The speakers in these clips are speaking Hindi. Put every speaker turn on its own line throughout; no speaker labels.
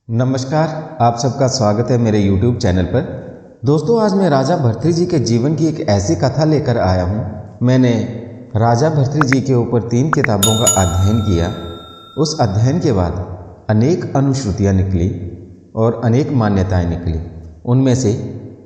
नमस्कार, आप सबका स्वागत है मेरे YouTube चैनल पर। दोस्तों, आज मैं राजा भर्तृहरि जी के जीवन की एक ऐसी कथा लेकर आया हूँ। मैंने राजा भर्तृहरि जी के ऊपर 3 किताबों का अध्ययन किया। उस अध्ययन के बाद अनेक अनुश्रुतियाँ निकली और अनेक मान्यताएँ निकली। उनमें से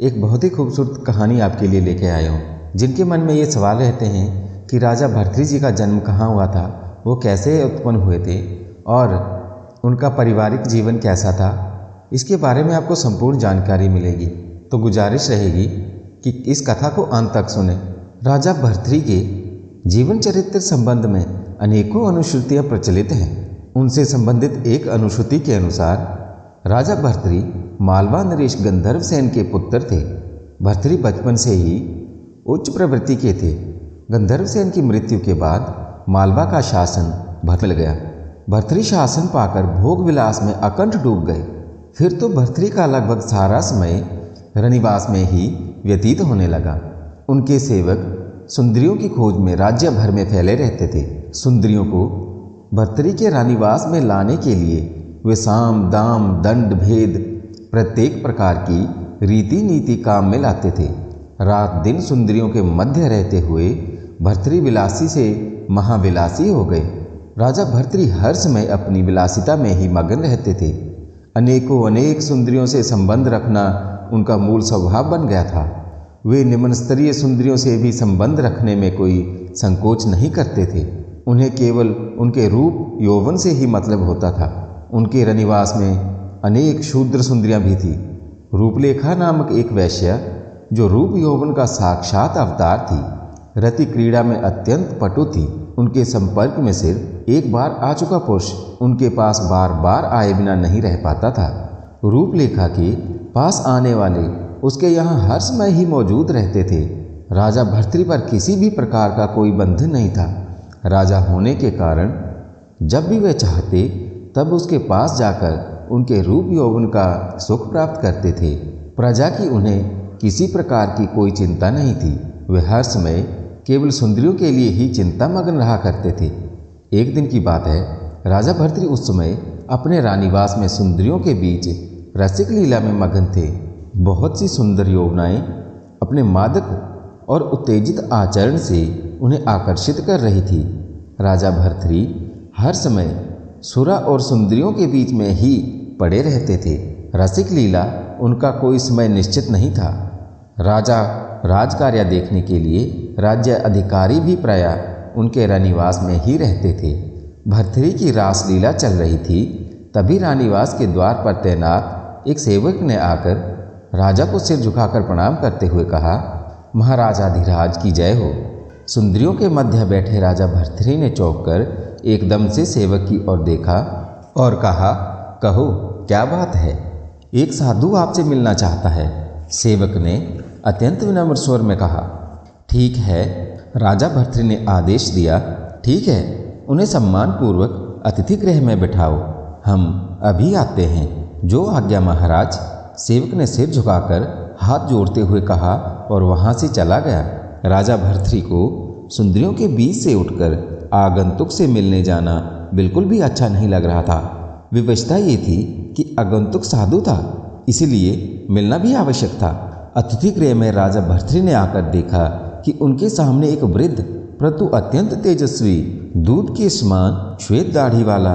एक बहुत ही खूबसूरत कहानी आपके लिए लेके आया हूँ। जिनके मन में ये सवाल रहते हैं कि राजा भर्तृहरि जी का जन्म कहाँ हुआ था, वो कैसे उत्पन्न हुए थे और उनका पारिवारिक जीवन कैसा था, इसके बारे में आपको संपूर्ण जानकारी मिलेगी। तो गुजारिश रहेगी कि इस कथा को अंत तक सुने। राजा भर्तृहरि के जीवन चरित्र संबंध में अनेकों अनुश्रुतियाँ प्रचलित हैं। उनसे संबंधित एक अनुश्रुति के अनुसार राजा भर्तृहरि मालवा नरेश गंधर्वसेन के पुत्र थे। भर्तृहरि बचपन से ही उच्च प्रवृत्ति के थे। गंधर्वसेन की मृत्यु के बाद मालवा का शासन मिल गया। भर्तृहरि शासन पाकर भोग विलास में अकंठ डूब गए। फिर तो भर्तृहरि का लगभग सारा समय रनिवास में ही व्यतीत होने लगा। उनके सेवक सुंदरियों की खोज में राज्य भर में फैले रहते थे। सुंदरियों को भर्तृहरि के रानीवास में लाने के लिए वे साम दाम दंड भेद प्रत्येक प्रकार की रीति नीति काम में लाते थे। रात दिन सुंदरियों के मध्य रहते हुए भर्तृहरि विलासी से महाविलासी हो गए। राजा भर्तृहरि हर समय अपनी विलासिता में ही मगन रहते थे। अनेक सुंदरियों से संबंध रखना उनका मूल स्वभाव बन गया था। वे निम्न स्तरीय सुंदरियों से भी संबंध रखने में कोई संकोच नहीं करते थे। उन्हें केवल उनके रूप यौवन से ही मतलब होता था। उनके रनिवास में अनेक शूद्र सुंदरियां भी थी। रूपलेखा नामक एक वैश्या, जो रूप यौवन का साक्षात अवतार थी, रति क्रीड़ा में अत्यंत पटु थी। उनके संपर्क में सिर्फ एक बार आ चुका पुरुष उनके पास बार बार आए बिना नहीं रह पाता था। रूपलेखा के पास आने वाले उसके यहाँ हर समय ही मौजूद रहते थे। राजा भर्तृहरि पर किसी भी प्रकार का कोई बंधन नहीं था। राजा होने के कारण जब भी वे चाहते तब उसके पास जाकर उनके रूप यौवन का सुख प्राप्त करते थे। प्रजा की उन्हें किसी प्रकार की कोई चिंता नहीं थी। वे हर समय केवल सुंदरियों के लिए ही चिंता मग्न रहा करते थे। एक दिन की बात है, राजा भर्तृहरि उस समय अपने रानीवास में सुंदरियों के बीच रसिक लीला में मगन थे। बहुत सी सुंदर यौवनाएं अपने मादक और उत्तेजित आचरण से उन्हें आकर्षित कर रही थी। राजा भर्तृहरि हर समय सुरा और सुंदरियों के बीच में ही पड़े रहते थे। रसिक लीला उनका कोई समय निश्चित नहीं था। राजा राजकार्य देखने के लिए राज्य अधिकारी भी प्रायः उनके रानीवास में ही रहते थे। भर्तृहरि की रासलीला चल रही थी। तभी रानीवास के द्वार पर तैनात एक सेवक ने आकर राजा को सिर झुकाकर प्रणाम करते हुए कहा, महाराजाधिराज की जय हो। सुंदरियों के मध्य बैठे राजा भर्तृहरि ने चौंक कर एकदम से सेवक की ओर देखा और कहा, कहो क्या बात है, एक साधु आपसे मिलना चाहता है। सेवक ने अत्यंत विनम्र स्वर में कहा, ठीक है। राजा भर्तृहरि ने आदेश दिया, ठीक है, उन्हें सम्मानपूर्वक अतिथि गृह में बिठाओ, हम अभी आते हैं। जो आज्ञा महाराज। सेवक ने सिर झुकाकर हाथ जोड़ते हुए कहा और वहां से चला गया। राजा भर्तृहरि को सुंदरियों के बीच से उठकर आगंतुक से मिलने जाना बिल्कुल भी अच्छा नहीं लग रहा था। विवशता ये थी कि आगंतुक साधु था, इसीलिए मिलना भी आवश्यक था। अतिथि गृह में राजा भर्तृहरि ने आकर देखा कि उनके सामने एक वृद्ध परंतु अत्यंत तेजस्वी, दूध के समान श्वेत दाढ़ी वाला,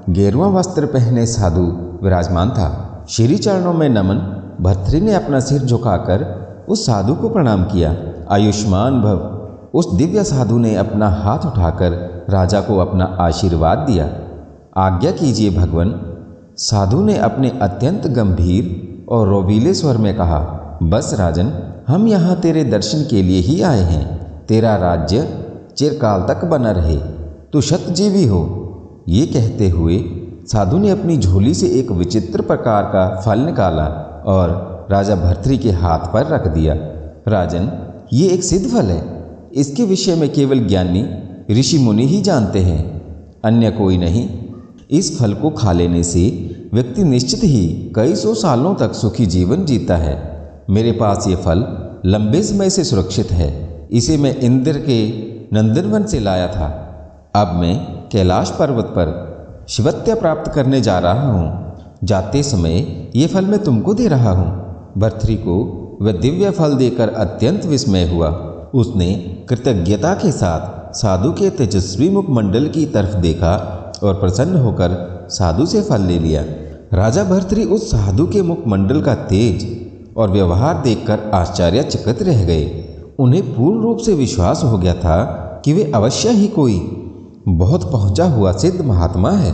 गेरुआ वस्त्र पहने साधु विराजमान था। श्री चरणों में नमन। भर्तृहरि ने अपना सिर झुकाकर उस साधु को प्रणाम किया। आयुष्मान भव। उस दिव्य साधु ने अपना हाथ उठाकर राजा को अपना आशीर्वाद दिया। आज्ञा कीजिए भगवन। साधु ने अपने अत्यंत गंभीर और रोबीले स्वर में कहा, बस राजन, हम यहाँ तेरे दर्शन के लिए ही आए हैं। तेरा राज्य चिरकाल तक बना रहे, तू शतजीवी हो। ये कहते हुए साधु ने अपनी झोली से एक विचित्र प्रकार का फल निकाला और राजा भर्तृहरि के हाथ पर रख दिया। राजन, ये एक सिद्ध फल है। इसके विषय में केवल ज्ञानी ऋषि मुनि ही जानते हैं, अन्य कोई नहीं। इस फल को खा लेने से व्यक्ति निश्चित ही कई सौ सालों तक सुखी जीवन जीता है। मेरे पास ये फल लंबे समय से सुरक्षित है। इसे मैं इंद्र के नंदनवन से लाया था। अब मैं कैलाश पर्वत पर शिवत्य प्राप्त करने जा रहा हूँ। जाते समय ये फल मैं तुमको दे रहा हूँ। भर्तृहरि को वह दिव्य फल देकर अत्यंत विस्मय हुआ। उसने कृतज्ञता के साथ साधु के तेजस्वी मुखमंडल की तरफ देखा और प्रसन्न होकर साधु से फल ले लिया। राजा भर्तृहरि उस साधु के मुखमंडल का तेज और व्यवहार देखकर आश्चर्यचकित रह गए। उन्हें पूर्ण रूप से विश्वास हो गया था कि वे अवश्य ही कोई बहुत पहुंचा हुआ सिद्ध महात्मा है।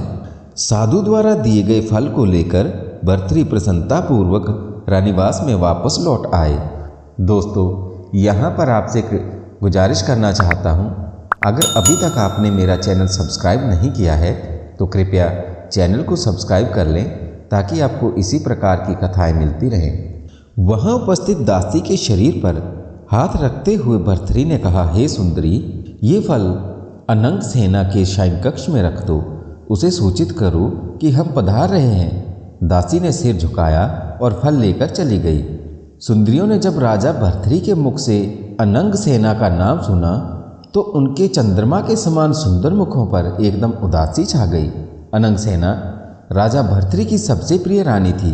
साधु द्वारा दिए गए फल को लेकर भर्तृहरि प्रसन्नतापूर्वक रानीवास में वापस लौट आए। दोस्तों, यहाँ पर आपसे एक गुजारिश करना चाहता हूँ, अगर अभी तक आपने मेरा चैनल सब्सक्राइब नहीं किया है तो कृपया चैनल को सब्सक्राइब कर लें ताकि आपको इसी प्रकार की कथाएं मिलती रहें। वहाँ उपस्थित दासी के शरीर पर हाथ रखते हुए भर्तृहरि ने कहा, हे सुंदरी, ये फल अनंग सेना के शयन कक्ष में रख दो। उसे सूचित करो कि हम पधार रहे हैं। दासी ने सिर झुकाया और फल लेकर चली गई। सुंदरियों ने जब राजा भर्तृहरि के मुख से अनंग सेना का नाम सुना तो उनके चंद्रमा के समान सुंदर मुखों पर एकदम उदासी छा गई। अनंग सेना राजा भर्तृहरि की सबसे प्रिय रानी थी।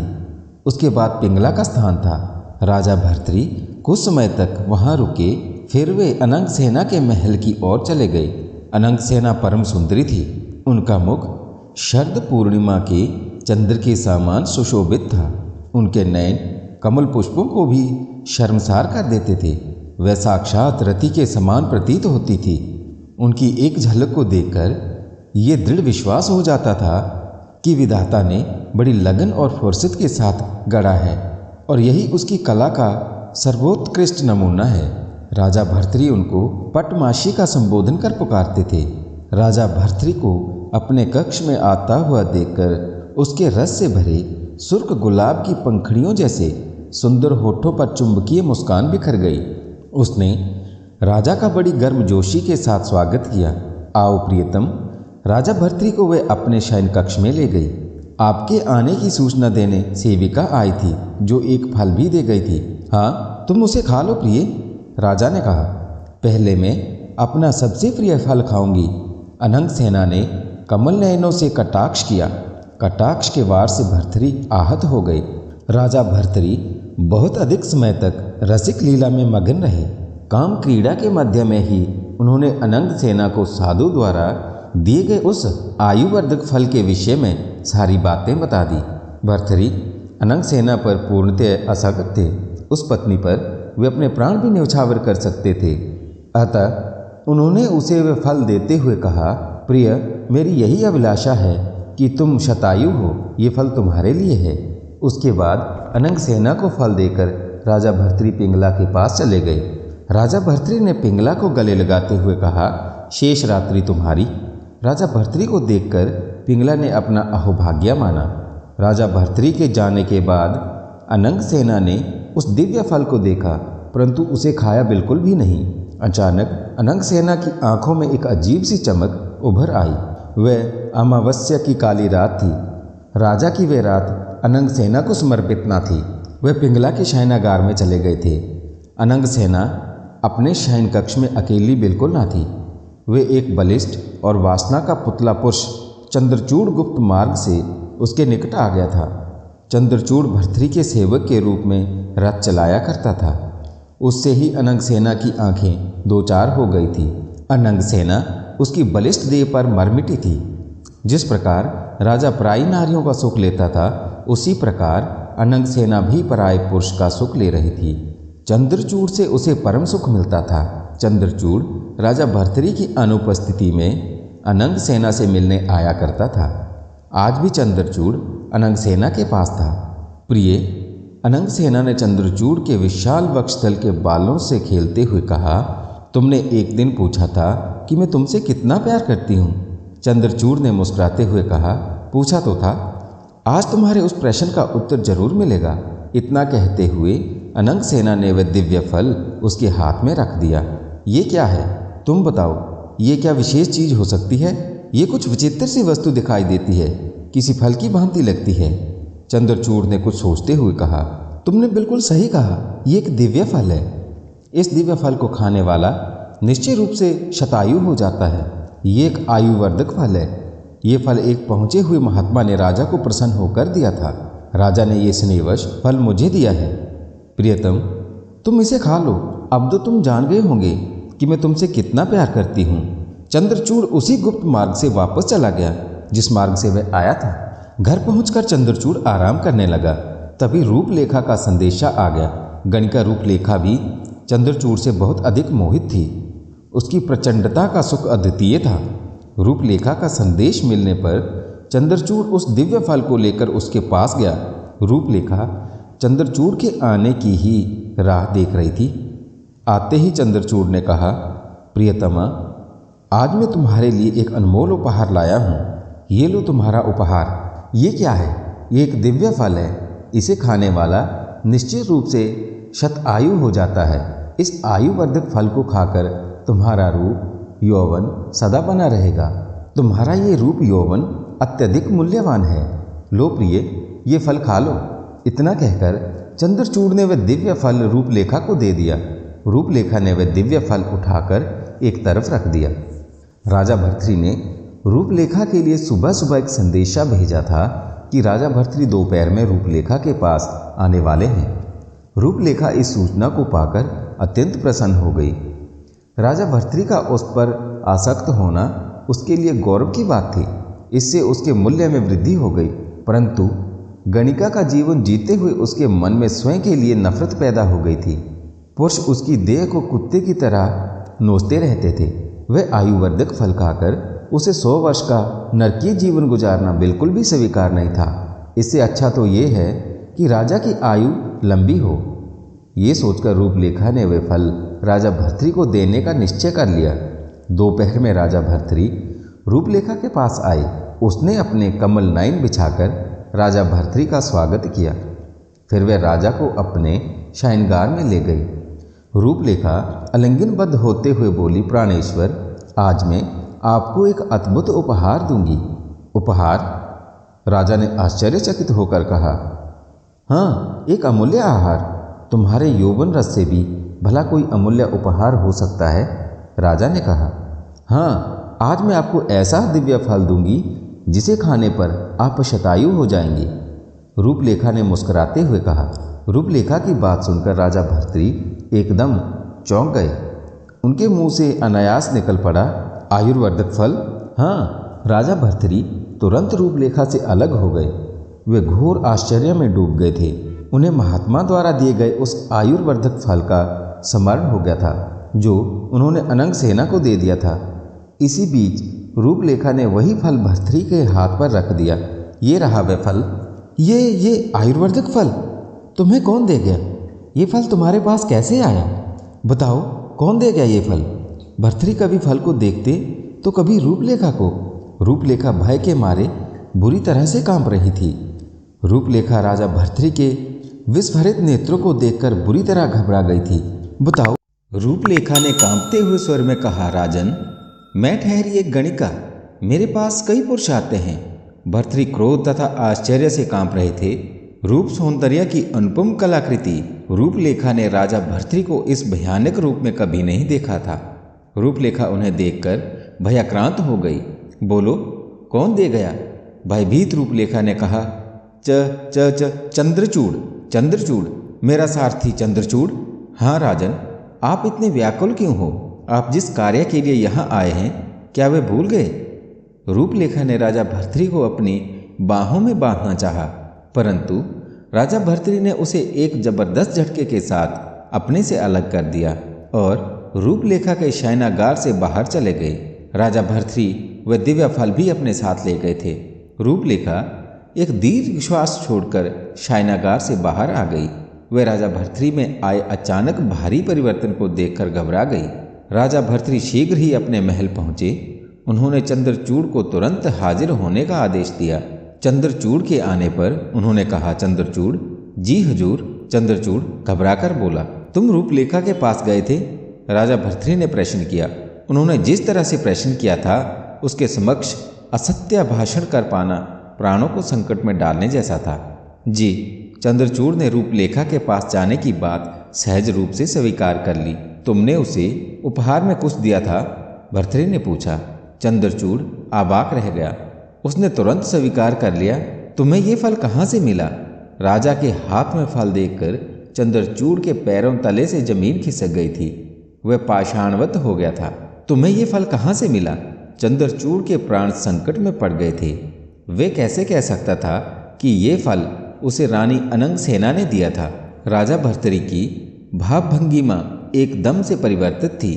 उसके बाद पिंगला का स्थान था। राजा भर्तृहरि कुछ समय तक वहां रुके, फिर वे अनंग सेना के महल की ओर चले गए। अनंग सेना परम सुंदरी थी। उनका मुख शरद पूर्णिमा के चंद्र के समान सुशोभित था। उनके नयन कमल पुष्पों को भी शर्मसार कर देते थे। वह साक्षात रति के समान प्रतीत होती थी। उनकी एक झलक को देखकर ये दृढ़ विश्वास हो जाता था कि विधाता ने बड़ी लगन और फुर्सत के साथ गढ़ा है और यही उसकी कला का सर्वोत्कृष्ट नमूना है। राजा भर्तृहरि उनको पटमाशी का संबोधन कर पुकारते थे। राजा भर्तृहरि को अपने कक्ष में आता हुआ देखकर उसके रस से भरे सुर्ख गुलाब की पंखड़ियों जैसे सुंदर होठों पर चुंबकीय मुस्कान बिखर गई। उसने राजा का बड़ी गर्मजोशी के साथ स्वागत किया। आओ प्रियतम। राजा भर्तृहरि को वह अपने शयन कक्ष में ले गई। आपके आने की सूचना देने सेविका आई थी जो एक फल भी दे गई थी। हाँ, तुम उसे खा लो प्रिय, राजा ने कहा। पहले मैं अपना सबसे प्रिय फल खाऊंगी। अनंग सेना ने कमल नयनों से कटाक्ष किया। कटाक्ष के वार से भर्तृहरि आहत हो गए। राजा भर्तृहरि बहुत अधिक समय तक रसिक लीला में मगन रहे। काम क्रीड़ा के मध्य में ही उन्होंने अनंग सेना को साधु द्वारा दिए गए उस आयुवर्धक फल के विषय में सारी बातें बता दी। भर्तृहरि अनंग सेना पर पूर्णतः असक्त थे। उस पत्नी पर वे अपने प्राण भी न्यौछावर कर सकते थे। अतः उन्होंने उसे वे फल देते हुए कहा, प्रिय, मेरी यही अभिलाषा है कि तुम शतायु हो। ये फल तुम्हारे लिए है। उसके बाद अनंग सेना को फल देकर राजा भर्तृहरि पिंगला के पास चले गए। राजा भर्तृहरि ने पिंगला को गले लगाते हुए कहा, शेष रात्रि तुम्हारी। राजा भर्तृहरि को देखकर पिंगला ने अपना अहोभाग्य माना। राजा भर्तृहरि के जाने के बाद अनंग सेना ने उस दिव्य फल को देखा, परंतु उसे खाया बिल्कुल भी नहीं। अचानक अनंग सेना की आंखों में एक अजीब सी चमक उभर आई। वह अमावस्या की काली रात थी। राजा की वह रात अनंग सेना को समर्पित न थी। वह पिंगला के शयनागार में चले गए थे। अनंग सेना अपने शयन कक्ष में अकेली बिल्कुल न थी। वे एक बलिष्ठ और वासना का पुतला पुरुष चंद्रचूड़ गुप्त मार्ग से उसके निकट आ गया था। चंद्रचूड़ भर्तृहरि के सेवक के रूप में रथ चलाया करता था। उससे ही अनंग सेना की आंखें दो चार हो गई थी। अनंग सेना उसकी बलिष्ठ देह पर मर मिटी थी। जिस प्रकार राजा पराई नारियों का सुख लेता था, उसी प्रकार अनंग सेना भी पराये पुरुष का सुख ले रही थी। चंद्रचूड़ से उसे परम सुख मिलता था। चंद्रचूड़ राजा भर्तृहरि की अनुपस्थिति में अनंग सेना से मिलने आया करता था। आज भी चंद्रचूड़ अनंग सेना के पास था। प्रिय, अनंग सेना ने चंद्रचूड़ के विशाल वक्षस्थल के बालों से खेलते हुए कहा, तुमने एक दिन पूछा था कि मैं तुमसे कितना प्यार करती हूँ। चंद्रचूड़ ने मुस्कुराते हुए कहा, पूछा तो था। आज तुम्हारे उस प्रश्न का उत्तर जरूर मिलेगा। इतना कहते हुए अनंग सेना ने वह दिव्य फल उसके हाथ में रख दिया। ये क्या है? तुम बताओ, ये क्या विशेष चीज हो सकती है? ये कुछ विचित्र सी वस्तु दिखाई देती है, किसी फल की भांति लगती है। चंद्रचूड़ ने कुछ सोचते हुए कहा, तुमने बिल्कुल सही कहा, ये एक दिव्य फल है। इस दिव्य फल को खाने वाला निश्चय रूप से शतायु हो जाता है। ये एक आयुवर्धक फल है। ये फल एक पहुँचे हुए महात्मा ने राजा को प्रसन्न होकर दिया था। राजा ने ये स्नेहवश फल मुझे दिया है। प्रियतम, तुम इसे खा लो। अब तो तुम जान गए होंगे कि मैं तुमसे कितना प्यार करती हूँ। चंद्रचूड़ उसी गुप्त मार्ग से वापस चला गया जिस मार्ग से वह आया था। घर पहुंचकर चंद्रचूड़ आराम करने लगा। तभी रूपलेखा का संदेशा आ गया। गणिका रूपलेखा भी चंद्रचूड़ से बहुत अधिक मोहित थी। उसकी प्रचंडता का सुख अद्वितीय था। रूपलेखा का संदेश मिलने पर चंद्रचूड़ उस दिव्य फल को लेकर उसके पास गया। रूपलेखा चंद्रचूड़ के आने की ही राह देख रही थी। आते ही चंद्रचूड़ ने कहा, प्रियतमा, आज मैं तुम्हारे लिए एक अनमोल उपहार लाया हूँ। ये लो तुम्हारा उपहार। ये क्या है? ये एक दिव्य फल है। इसे खाने वाला निश्चित रूप से शतायु हो जाता है। इस आयुवर्धक फल को खाकर तुम्हारा रूप यौवन सदा बना रहेगा। तुम्हारा ये रूप यौवन अत्यधिक मूल्यवान है। लो प्रिय, ये फल खा लो। इतना कहकर चंद्रचूड़ ने वह दिव्य फल रूपलेखा को दे दिया। रूपलेखा ने वह दिव्य फल उठाकर एक तरफ रख दिया। राजा भर्तृ ने रूपलेखा के लिए सुबह सुबह एक संदेशा भेजा था कि राजा भर्तृ दोपहर में रूपलेखा के पास आने वाले हैं। रूपलेखा इस सूचना को पाकर अत्यंत प्रसन्न हो गई। राजा भर्तृ का उस पर आसक्त होना उसके लिए गौरव की बात थी। इससे उसके मूल्य में वृद्धि हो गई। परंतु गणिका का जीवन जीते हुए उसके मन में स्वयं के लिए नफरत पैदा हो गई थी। पुरुष उसकी देह को कुत्ते की तरह नोचते रहते थे। वह आयुवर्धक फल खाकर उसे 100 वर्ष का नरकीय जीवन गुजारना बिल्कुल भी स्वीकार नहीं था। इससे अच्छा तो ये है कि राजा की आयु लंबी हो। ये सोचकर रूपलेखा ने वह फल राजा भर्तृ को देने का निश्चय कर लिया। दोपहर में राजा भर्तृ रूपलेखा के पास आए। उसने अपने कमल नयन बिछाकर राजा भर्तृ का स्वागत किया। फिर वह राजा को अपने शयनगार में ले गई। रूपलेखा आलिंगनबद्ध होते हुए बोली, प्राणेश्वर, आज मैं आपको एक अद्भुत उपहार दूंगी। उपहार? राजा ने आश्चर्यचकित होकर कहा, हाँ, एक अमूल्य आहार। तुम्हारे यौवन रस से भी भला कोई अमूल्य उपहार हो सकता है? राजा ने कहा, हाँ, आज मैं आपको ऐसा दिव्य फल दूंगी जिसे खाने पर आप शतायु हो जाएंगे। रूपलेखा ने मुस्कुराते हुए कहा। रूपलेखा की बात सुनकर राजा भर्तृ एकदम चौंक गए। उनके मुंह से अनायास निकल पड़ा, आयुर्वर्धक फल? हाँ। राजा भर्तृ तुरंत रूपलेखा से अलग हो गए। वे घोर आश्चर्य में डूब गए थे। उन्हें महात्मा द्वारा दिए गए उस आयुर्वर्धक फल का स्मरण हो गया था जो उन्होंने अनंग सेना को दे दिया था। इसी बीच रूपलेखा ने वही फल भर्तृ के हाथ पर रख दिया। ये रहा वह फल। ये आयुर्वर्धक फल तुम्हें कौन दे गया? ये फल तुम्हारे पास कैसे आया? बताओ, कौन दे गया ये फल? भर्तृ कभी फल को देखते तो कभी रूपलेखा को। रूपलेखा भय के मारे बुरी तरह से कांप रही थी। रूपलेखा राजा भर्तृ के विस्फारित नेत्रों को देखकर बुरी तरह घबरा गई थी। बताओ। रूपलेखा ने कांपते हुए स्वर में कहा, राजन, मैं ठहरी एक गणिका। मेरे पास कई पुरुष आते हैं। भर्तृ क्रोध तथा आश्चर्य से कांप रहे थे। रूप सौंदर्य की अनुपम कलाकृति रूपलेखा ने राजा भर्तृ को इस भयानक रूप में कभी नहीं देखा था। रूपलेखा उन्हें देखकर भयाक्रांत हो गई। बोलो, कौन दे गया? भयभीत रूपलेखा ने कहा, चंद्रचूड़, चंद्रचूड़, मेरा सारथी चंद्रचूड़। हाँ राजन, आप इतने व्याकुल क्यों हो? आप जिस कार्य के लिए यहाँ आए हैं, क्या वे भूल गए? रूपलेखा ने राजा भर्तृ को अपनी बाहों में बांधना चाहा, परंतु राजा भर्तृ ने उसे एक जबरदस्त झटके के साथ अपने से अलग कर दिया और रूपलेखा के शयनागार से बाहर चले गए। राजा भर्तृ व दिव्य फल भी अपने साथ ले गए थे। रूपलेखा एक दीर्घ श्वास छोड़कर शयनागार से बाहर आ गई। वह राजा भर्तृ में आए अचानक भारी परिवर्तन को देखकर घबरा गई। राजा भर्तृ शीघ्र ही अपने महल पहुंचे। उन्होंने चंद्रचूड़ को तुरंत हाजिर होने का आदेश दिया। चंद्रचूड़ के आने पर उन्होंने कहा, चंद्रचूड़, जी हुजूर। चंद्रचूड़ घबराकर बोला, तुम रूपलेखा के पास गए थे? राजा भर्तृ ने प्रश्न किया। उन्होंने जिस तरह से प्रश्न किया था उसके समक्ष असत्य भाषण कर पाना प्राणों को संकट में डालने जैसा था। जी। चंद्रचूड़ ने रूपलेखा के पास जाने की बात सहज रूप से स्वीकार कर ली। तुमने उसे उपहार में कुछ दिया था? भर्तृ ने पूछा। चंद्रचूड़ अबाक रह गया। उसने तुरंत स्वीकार कर लिया, तुम्हें ये फल कहाँ से मिला? राजा के हाथ में फल देखकर चंद्रचूड़ के पैरों तले से जमीन खिसक गई थी। वह पाषाणवत हो गया था। तुम्हें ये फल कहाँ से मिला? चंद्रचूड़ के प्राण संकट में पड़ गए थे। वे कैसे कह सकता था कि ये फल उसे रानी अनंगसेना ने दिया था। राजा भर्तृहरि की भावभंगिमा एकदम से परिवर्तित थी।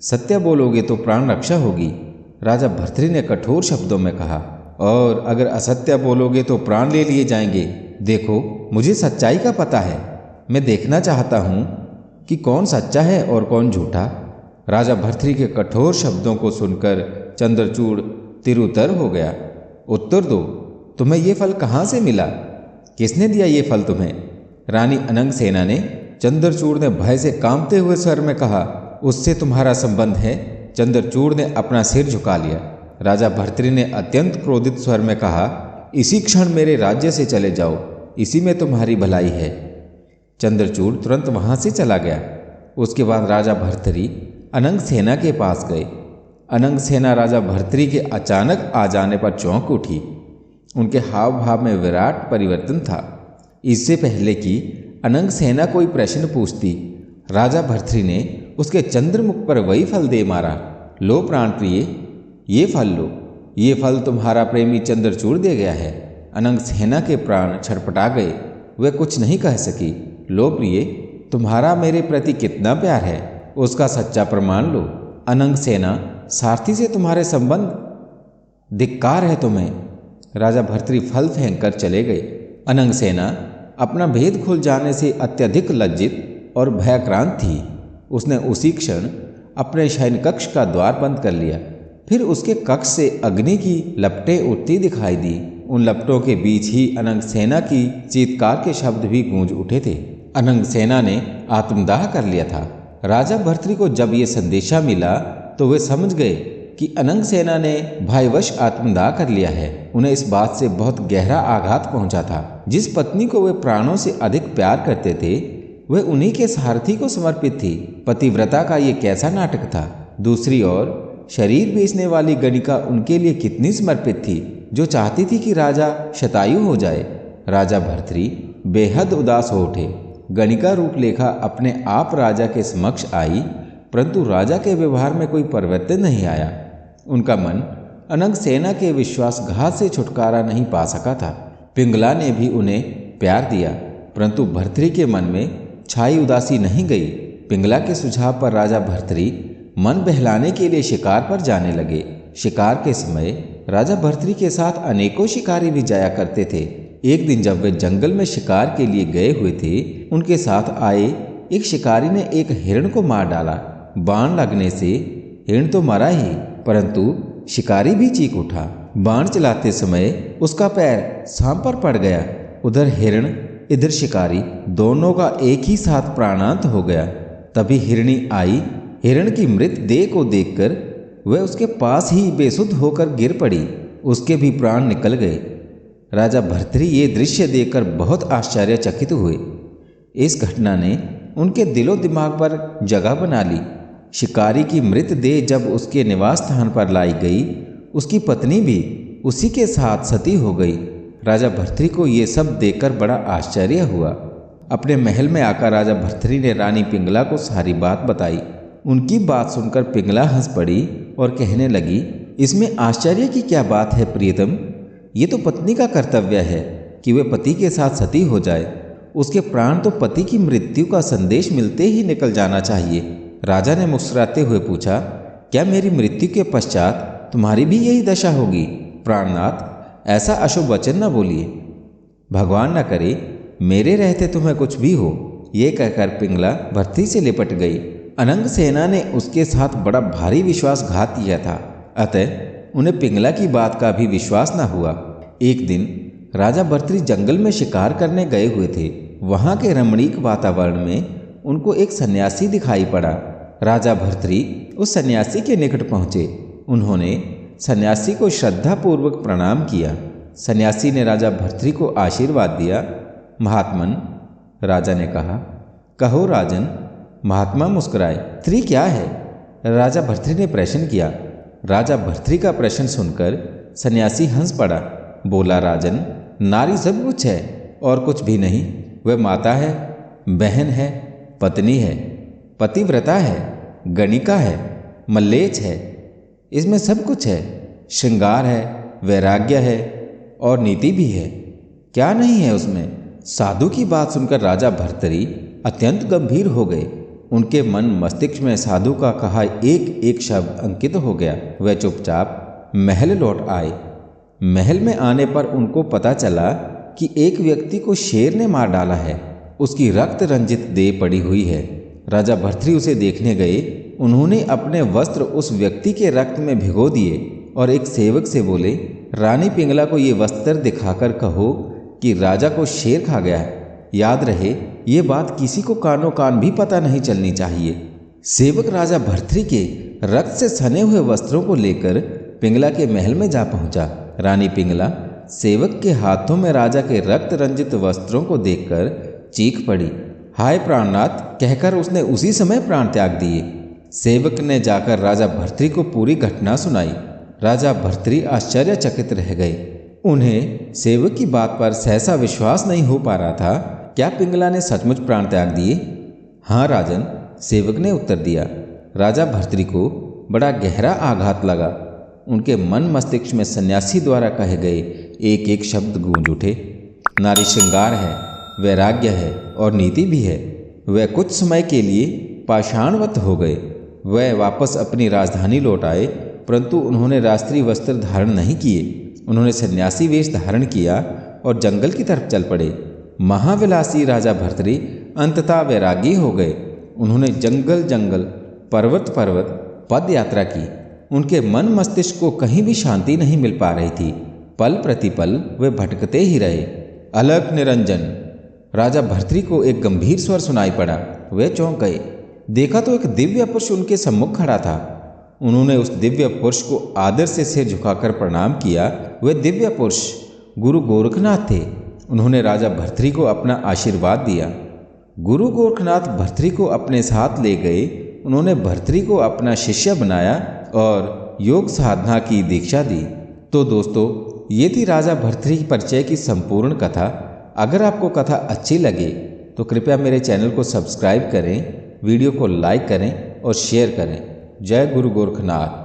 सत्य बोलोगे तो प्राण रक्षा होगी, राजा भर्तृहरि ने कठोर शब्दों में कहा, और अगर असत्य बोलोगे तो प्राण ले लिए जाएंगे। देखो, मुझे सच्चाई का पता है। मैं देखना चाहता हूँ कि कौन सच्चा है और कौन झूठा। राजा भर्तृहरि के कठोर शब्दों को सुनकर चंद्रचूड़ तिरुतर हो गया। उत्तर दो, तुम्हें ये फल कहाँ से मिला? किसने दिया ये फल तुम्हें? रानी अनंगसेना ने। चंद्रचूड़ ने भय से कांपते हुए स्वर में कहा, उससे तुम्हारा संबंध है? चंद्रचूड़ ने अपना सिर झुका लिया। राजा भर्तृहरि ने अत्यंत क्रोधित स्वर में कहा, इसी क्षण मेरे राज्य से चले जाओ, इसी में तुम्हारी भलाई है। चंद्रचूड़ तुरंत वहां से चला गया। उसके बाद राजा भर्तृहरि अनंगसेना के पास गए। अनंगसेना राजा भर्तृहरि के अचानक आ जाने पर चौंक उठी। उनके हाव भाव में विराट परिवर्तन था। इससे पहले कि अनंगसेना कोई प्रश्न पूछती, राजा भर्तृहरि ने उसके चंद्रमुख पर वही फल दे मारा। लो प्राण प्रिय, ये फल लो। ये फल तुम्हारा प्रेमी चंद्रचूड़ दे गया है। अनंगसेना के प्राण छटपटा गए। वे कुछ नहीं कह सकी। लो प्रिय, तुम्हारा मेरे प्रति कितना प्यार है, उसका सच्चा प्रमाण लो। अनंगसेना, सारथी से तुम्हारे संबंध, धिक्कार है तुम्हें। राजा भर्तृहरि फल फेंक कर चले गए। अनंगसेना अपना भेद खुल जाने से अत्यधिक लज्जित और भयाक्रांत थी। उसने उसी क्षण अपने शयन कक्ष का द्वार बंद कर लिया। फिर उसके कक्ष से अग्नि की लपटें उठती दिखाई दी। उन लपटों के बीच ही अनंगसेना की चीत्कार के शब्द भी गूंज उठे थे। अनंगसेना ने आत्मदाह कर लिया था। राजा भर्तृहरि को जब ये संदेशा मिला तो वे समझ गए कि अनंगसेना ने भयवश आत्मदाह कर लिया है। उन्हें इस बात से बहुत गहरा आघात पहुंचा था। जिस पत्नी को वे प्राणों से अधिक प्यार करते थे, वे उन्हीं के सारथी को समर्पित थी। पतिव्रता का ये कैसा नाटक था। दूसरी ओर शरीर बेचने वाली गणिका उनके लिए कितनी समर्पित थी, जो चाहती थी कि राजा शतायु हो जाए। राजा भर्तृहरि बेहद उदास हो उठे। गणिका रूपलेखा अपने आप राजा के समक्ष आई, परंतु राजा के व्यवहार में कोई परिवर्तन नहीं आया। उनका मन अनंगसेना के विश्वासघात से छुटकारा नहीं पा सका था। पिंगला ने भी उन्हें प्यार दिया, परंतु भर्तृहरि के मन में छाई उदासी नहीं गई। पिंगला के सुझाव पर राजा भर्तृहरि मन बहलाने के लिए शिकार पर जाने लगे। शिकार के समय राजा भर्तृहरि के साथ अनेकों शिकारी भी जाया करते थे। एक दिन जब वे जंगल में शिकार के लिए गए हुए थे, उनके साथ आए एक शिकारी ने एक हिरण को मार डाला। बाण लगने से हिरण तो मरा ही, परंतु शिकारी भी चीख उठा। बाण चलाते समय उसका पैर सांप पर पड़ गया। उधर हिरण, इधर शिकारी, दोनों का एक ही साथ प्राणांत हो गया। तभी हिरणी आई। हिरण की मृत देह को देखकर वह उसके पास ही बेसुध होकर गिर पड़ी। उसके भी प्राण निकल गए। राजा भर्तृहरि ये दृश्य देखकर बहुत आश्चर्यचकित हुए। इस घटना ने उनके दिलो दिमाग पर जगह बना ली। शिकारी की मृत देह जब उसके निवास स्थान पर लाई गई, उसकी पत्नी भी उसी के साथ सती हो गई। राजा भर्तृहरि को ये सब देखकर बड़ा आश्चर्य हुआ। अपने महल में आकर राजा भर्तृहरि ने रानी पिंगला को सारी बात बताई। उनकी बात सुनकर पिंगला हंस पड़ी और कहने लगी, इसमें आश्चर्य की क्या बात है प्रियतम? ये तो पत्नी का कर्तव्य है कि वह पति के साथ सती हो जाए। उसके प्राण तो पति की मृत्यु का संदेश मिलते ही निकल जाना चाहिए। राजा ने मुस्कुराते हुए पूछा, क्या मेरी मृत्यु के पश्चात तुम्हारी भी यही दशा होगी? प्राणनाथ, ऐसा अशुभ वचन न बोलिए। भगवान न करे मेरे रहते तुम्हें कुछ भी हो। ये कहकर पिंगला भर्तृहरि से लिपट गई। अनंगसेना ने उसके साथ बड़ा भारी विश्वासघात किया था, अतः उन्हें पिंगला की बात का भी विश्वास न हुआ। एक दिन राजा भर्तृहरि जंगल में शिकार करने गए हुए थे। वहां के रमणीक वातावरण में उनको एक सन्यासी दिखाई पड़ा। राजा भर्तृहरि उस सन्यासी के निकट पहुंचे। उन्होंने सन्यासी को श्रद्धापूर्वक प्रणाम किया। सन्यासी ने राजा भर्तृहरि को आशीर्वाद दिया। महात्मन, राजा ने कहा। कहो राजन। महात्मा मुस्कुराए। स्त्री क्या है? राजा भर्तृहरि ने प्रश्न किया। राजा भर्तृहरि का प्रश्न सुनकर सन्यासी हंस पड़ा। बोला, राजन, नारी सब कुछ है और कुछ भी नहीं। वह माता है, बहन है, पत्नी है, पतिव्रता है, गणिका है, मल्लेच है। इसमें सब कुछ है। श्रृंगार है, वैराग्य है और नीति भी है। क्या नहीं है उसमें? साधु की बात सुनकर राजा भर्तरी अत्यंत गंभीर हो गए। उनके मन मस्तिष्क में साधु का कहा एक एक शब्द अंकित हो गया। वह चुपचाप महल लौट आए। महल में आने पर उनको पता चला कि एक व्यक्ति को शेर ने मार डाला है। उसकी रक्त रंजित देह पड़ी हुई है। राजा भर्तरी उसे देखने गए। उन्होंने अपने वस्त्र उस व्यक्ति के रक्त में भिगो दिए और एक सेवक से बोले, रानी पिंगला को ये वस्त्र दिखाकर कहो कि राजा को शेर खा गया है। याद रहे, ये बात किसी को कानो कान भी पता नहीं चलनी चाहिए। सेवक राजा भर्तरी के रक्त से सने हुए वस्त्रों को लेकर पिंगला के महल में जा पहुंचा। रानी पिंगला सेवक के हाथों में राजा के रक्त रंजित वस्त्रों को देखकर चीख पड़ी। हाय प्राणनाथ कहकर उसने उसी समय प्राण त्याग दिए। सेवक ने जाकर राजा भर्तरी को पूरी घटना सुनाई। राजा भर्तरी आश्चर्यचकित रह गए। उन्हें सेवक की बात पर सहसा विश्वास नहीं हो पा रहा था। क्या पिंगला ने सचमुच प्राण त्याग दिए? हाँ राजन, सेवक ने उत्तर दिया। राजा भर्तरी को बड़ा गहरा आघात लगा। उनके मन मस्तिष्क में सन्यासी द्वारा कहे गए एक एक शब्द गूंज उठे। नारी श्रृंगार है, वैराग्य है और नीति भी है। वह कुछ समय के लिए पाषाणवत हो गए। वह वापस अपनी राजधानी लौट आए, परंतु उन्होंने राष्ट्रीय वस्त्र धारण नहीं किए। उन्होंने सन्यासी वेश धारण किया और जंगल की तरफ चल पड़े। महाविलासी राजा भर्तरी अंततः वैरागी हो गए। उन्होंने जंगल जंगल, पर्वत पर्वत पद यात्रा की। उनके मन मस्तिष्क को कहीं भी शांति नहीं मिल पा रही थी। पल प्रतिपल वे भटकते ही रहे। अलख निरंजन। राजा भर्तरी को एक गंभीर स्वर सुनाई पड़ा। वे चौंक गए। देखा तो एक दिव्य पुरुष उनके सम्मुख खड़ा था। उन्होंने उस दिव्य पुरुष को आदर से सिर झुकाकर प्रणाम किया। वह दिव्य पुरुष गुरु गोरखनाथ थे। उन्होंने राजा भर्तरी को अपना आशीर्वाद दिया। गुरु गोरखनाथ भर्तरी को अपने साथ ले गए। उन्होंने भर्तरी को अपना शिष्य बनाया और योग साधना की दीक्षा दी। तो दोस्तों, ये थी राजा भर्तरी परिचय की संपूर्ण कथा। अगर आपको कथा अच्छी लगे तो कृपया मेरे चैनल को सब्सक्राइब करें, वीडियो को लाइक करें और शेयर करें। जय गुरु गोरखनाथ।